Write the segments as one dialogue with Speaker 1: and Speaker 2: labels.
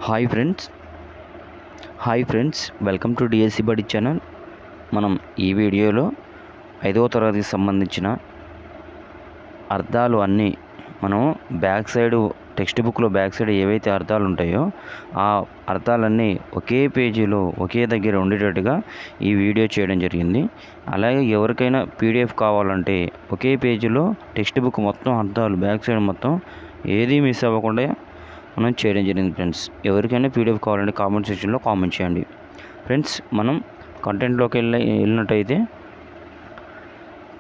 Speaker 1: Hi friends welcome to DSC బడి channel. మనం ఈ వీడియోలో 5వ తరగతికి సంబంధించిన అర్థాలు అన్నీ మనం బ్యాక్ సైడ్ టెక్స్ట్ బుక్లో బ్యాక్ సైడ్ ఏవైతే అర్థాలు ఉంటాయో ఆ అర్థాలన్నీ ఒకే పేజీలో ఒకే దగ్గర ఉండేటట్టుగా ఈ వీడియో చేయడం జరిగింది. అలాగే ఎవరికైనా పీడిఎఫ్ కావాలంటే ఒకే పేజీలో టెక్స్ట్ బుక్ మొత్తం అర్థాలు బ్యాక్ సైడ్ మొత్తం ఏది మిస్ అవ్వకుండా మనం చేయడం జరిగింది ఫ్రెండ్స్. ఎవరికైనా పీడిఎఫ్ కావాలంటే కామెంట్ సెక్షన్లో కామెంట్ చేయండి ఫ్రెండ్స్. మనం కంటెంట్లోకి వెళ్ళినట్టయితే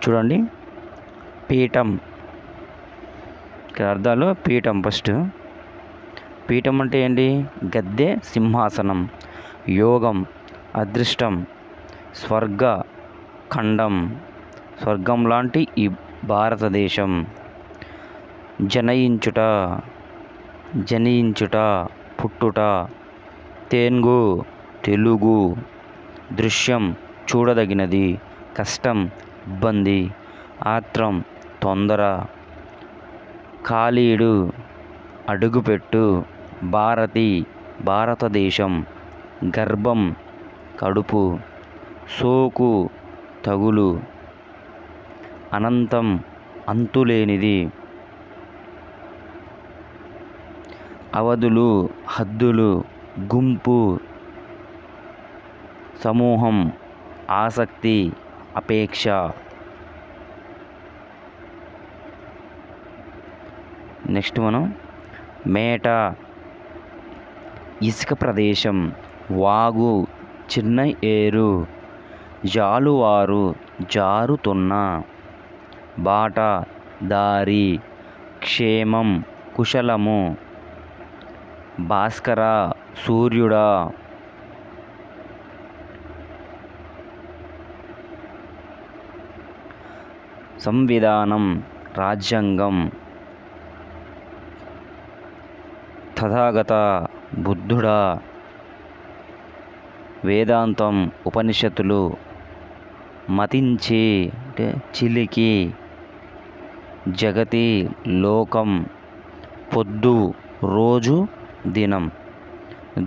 Speaker 1: చూడండి. పీఠం, ఇక్కడ అర్థాలు పీఠం. ఫస్ట్ పీఠం అంటే ఏంటి? గద్దె, సింహాసనం. యోగం, అదృష్టం. స్వర్గ ఖండం, స్వర్గం లాంటి ఈ భారతదేశం. జనించుట, పుట్టుట. తేన్గు, తెలుగు. దృశ్యం, చూడదగినది. కష్టం, ఇబ్బంది. ఆత్రం, తొందర. ఖాళీడు, అడుగుపెట్టు. భారతి, భారతదేశం. గర్భం, కడుపు. సోకు, తగులు. అనంతం, అంతులేనిది. అవధులు, హద్దులు. గుంపు, సమూహం. ఆసక్తి, అపేక్ష. నెక్స్ట్ మనం మేట, ఇసుక ప్రదేశం. వాగు, చిన్న ఏరు. జాలువారు, జారుతున్న. బాట, దారి. క్షేమం, కుశలము. భాస్కర, సూర్యుడా. సంవిధానం, రాజ్యాంగం. తథాగత, బుద్ధుడా. వేదాంతం, ఉపనిషత్తులు. మతించి అంటే చిలికి. జగతి, లోకం. పొద్దు, రోజు, దినం.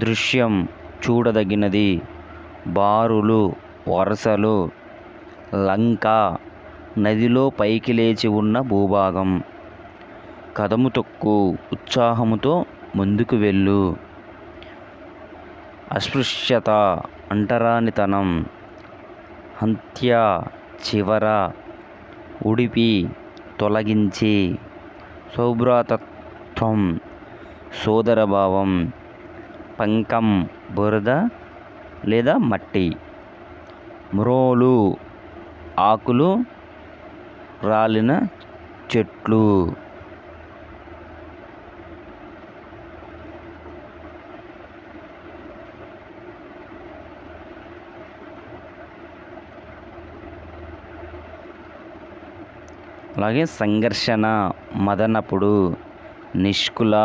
Speaker 1: దృశ్యం, చూడదగినది. బారులు, వరుసలు. లంక, నదిలో పైకి లేచి ఉన్న భూభాగం. కదము తొక్కు, ఉత్సాహముతో ముందుకు వెళ్ళు. అస్పృశ్యత, అంటరానితనం. హంత్య, చివర. ఉడిపి, తొలగించి. సౌభ్రాతత్వం, సోదరభావం. పంకం, బురద లేదా మట్టి. మ్రోలు, ఆకులు రాలిన చెట్లు. అలాగే సంఘర్షణ, మదనపుడు. నిష్కుల,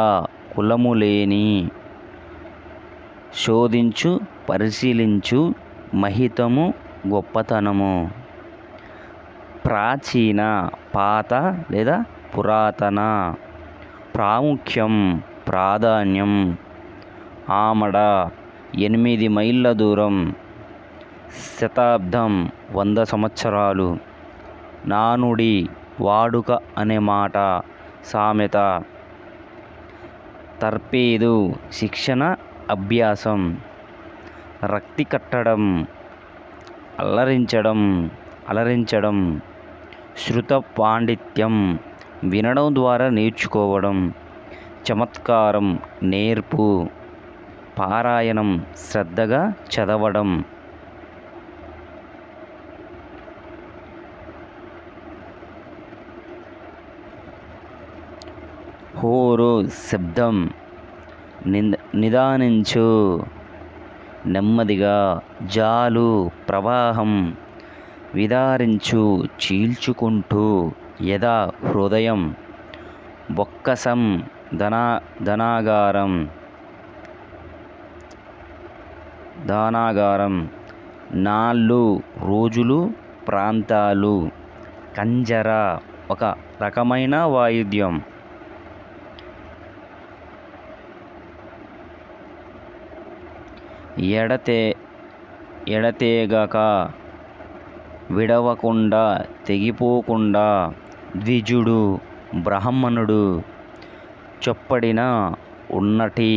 Speaker 1: కులము లేని. శోధించు, పరిశీలించు. మహితము, గొప్పతనము. ప్రాచీన, పాత లేదా పురాతన. ప్రాముఖ్యం, ప్రాధాన్యం. ఆమడ, 8 మైళ్ళ దూరం. శతాబ్దం, 100 సంవత్సరాలు. నానుడి, వాడుక అనే మాట, సామెత. తర్పేదు, శిక్షణ, అభ్యాసం. రక్తి కట్టడం, అలరించడం. శృత పాండిత్యం, వినడం ద్వారా నేర్చుకోవడం. చమత్కారం, నేర్పు. పారాయణం, శ్రద్ధగా చదవడం. హోరు, శబ్దం. నిదానించు, నెమ్మదిగా. జాలు, ప్రవాహం. విదారించు, చీల్చుకుంటూ. యథ, హృదయం. బొక్కసం, దానాగారం. నాళ్ళు, రోజులు, ప్రాంతాలు. కంజర, ఒక రకమైన వాయిద్యం. ఎడతెగక విడవకుండా తెగిపోకుండా ద్విజుడు బ్రాహ్మణుడు చొప్పడిన ఉన్నట్టి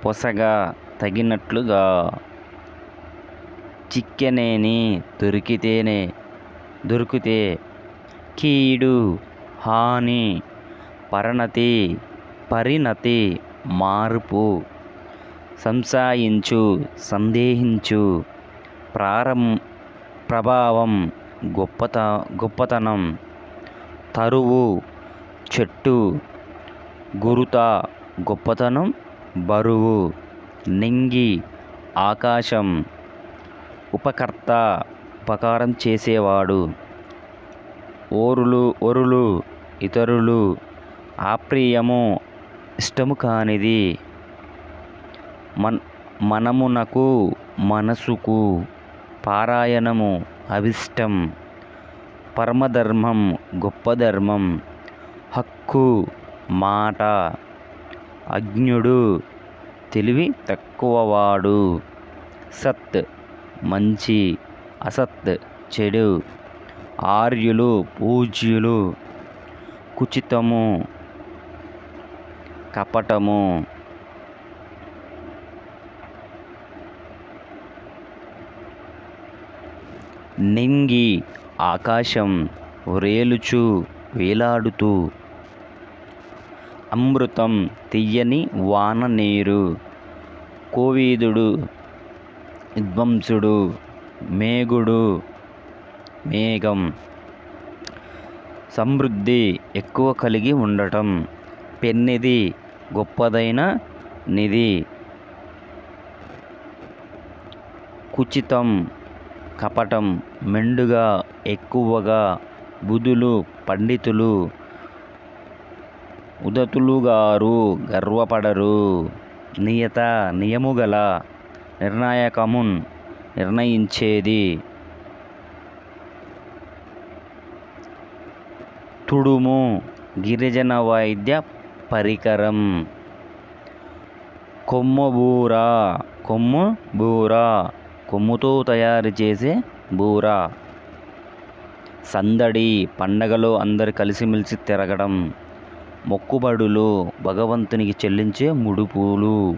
Speaker 1: పొసగా తగినట్లుగా చిక్కెనేని దొరికితే కీడు హాని పరిణతి మార్పు సంశయించు సందేహించు ప్రభావం గొప్పతనం తరువు చెట్టు గురుత గొప్పతనం బరువు నింగి ఆకాశం ఉపకర్త ఉపకారం చేసేవాడు ఒరులు ఇతరులు అప్రియము ఇష్టము కానిది మనమునకు మనసుకు పారాయణము అవిష్టం పరమధర్మం గొప్ప ధర్మం హక్కు మాట అజ్ఞుడు తెలివి తక్కువవాడు సత్ మంచి అసత్ చెడు ఆర్యులు పూజ్యులు కుచితము కపటము నింగి ఆకాశం వ్రేలుచు వేలాడుతూ అమృతం తీయని వాన నీరు కోవిదుడు విధ్వంసుడు మేఘం సమృద్ధి ఎక్కువ కలిగి ఉండటం పెన్నిది గొప్పదైన నిధి కుచితం కపటం మెండుగా ఎక్కువగా బుధులు పండితులు ఉదతులుగారు గర్వపడరు నియముగల నిర్ణాయకమున్ నిర్ణయించేది తుడుము గిరిజన వైద్య పరికరం కొమ్ము కొమ్ముతో తయారు చేసే బూర సందడి పండగలో అందరు కలిసిమెలిసి తిరగడం మొక్కుబడులు భగవంతునికి చెల్లించే ముడుపులు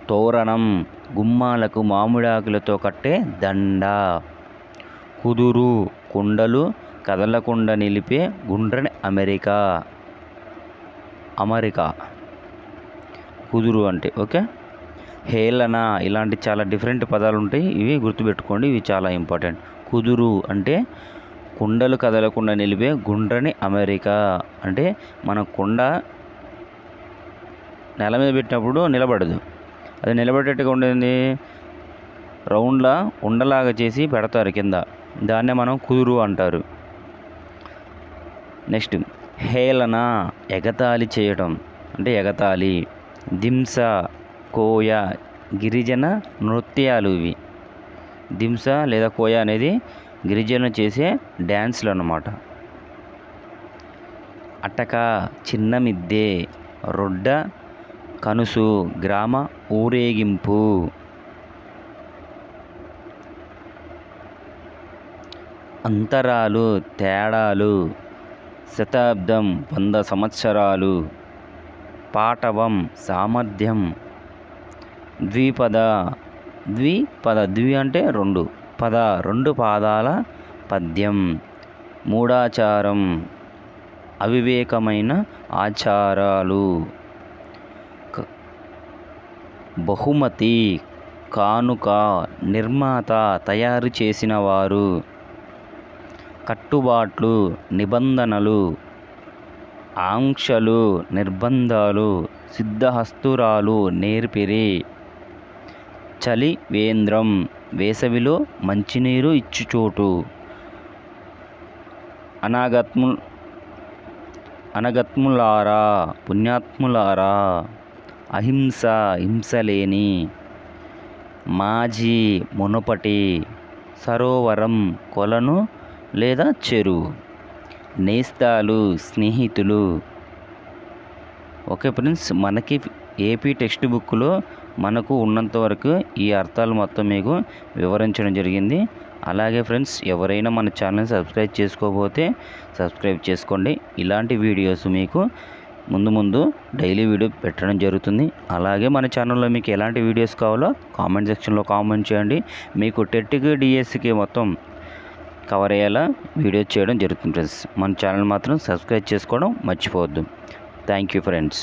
Speaker 1: తోరణం గుమ్మాలకు మామిడాకులతో కట్టే దండ కుదురు కుండలు కదలకుండా నిలిపే గుండ్రని అమరిక కుదురు అంటే ఓకే హేళన ఇలాంటి చాలా డిఫరెంట్ పదాలు ఉంటాయి ఇవి గుర్తుపెట్టుకోండి ఇవి చాలా ఇంపార్టెంట్ కుదురు అంటే కుండలు కదలకుండా నిలిపే గుండ్రని అమరిక అంటే మన కుండ నేల మీద పెట్టినప్పుడు నిలబడదు అది నిలబడేట్టుగా ఉండేది రౌండ్లా ఉండలాగా చేసి పెడతారు కింద దాన్నే మనం కుదురు అంటారు నెక్స్ట్ హేళన ఎగతాళి చేయటం అంటే ఎగతాళి దింస కోయ గిరిజన నృత్యాలు ఇవి దింస లేదా కోయ అనేది గిరిజన చేసే డ్యాన్స్లు అన్నమాట అటక చిన్న మిద్దె రొడ్డ కనుసు గ్రామ ఊరేగింపు అంతరాలు తేడాలు శతాబ్దం 100 సంవత్సరాలు పాటవం సామర్థ్యం ద్విపద ద్వి అంటే రెండు పాదాల పద్యం మూఢాచారం అవివేకమైన ఆచారాలు బహుమతి కానుక నిర్మాత తయారు చేసిన వారు కట్టుబాట్లు నిబంధనలు ఆంక్షలు నిర్బంధాలు సిద్ధహస్తురాలు నేర్పిరి చలి వేంద్రం వేసవిలో మంచినీరు ఇచ్చుచోటు అనగత్ములారా పుణ్యాత్ములారా అహింస హింసలేని మాజీ మునుపటి సరోవరం కొలను లేదా చెరువు నేస్తాలు స్నేహితులు ఓకే ఫ్రెండ్స్ మనకి ఏపీ టెక్స్ట్ బుక్లో మనకు ఉన్నంత వరకు ఈ అర్థాలు మొత్తం మీకు వివరించడం జరిగింది. అలాగే ఫ్రెండ్స్, ఎవరైనా మన ఛానల్ని సబ్స్క్రైబ్ చేసుకోకపోతే సబ్స్క్రైబ్ చేసుకోండి. ఇలాంటి వీడియోస్ మీకు ముందు డైలీ వీడియో పెట్టడం జరుగుతుంది. అలాగే మన ఛానల్లో మీకు ఎలాంటి వీడియోస్ కావాలో కామెంట్ సెక్షన్లో కామెంట్ చేయండి. మీకు టెట్కి డిఎస్సికి మొత్తం కవర్ అయ్యేలా వీడియో చేయడం జరుగుతుంది ఫ్రెండ్స్. మన ఛానల్ మాత్రం సబ్స్క్రైబ్ చేసుకోవడం మర్చిపోవద్దు. Thank you friends.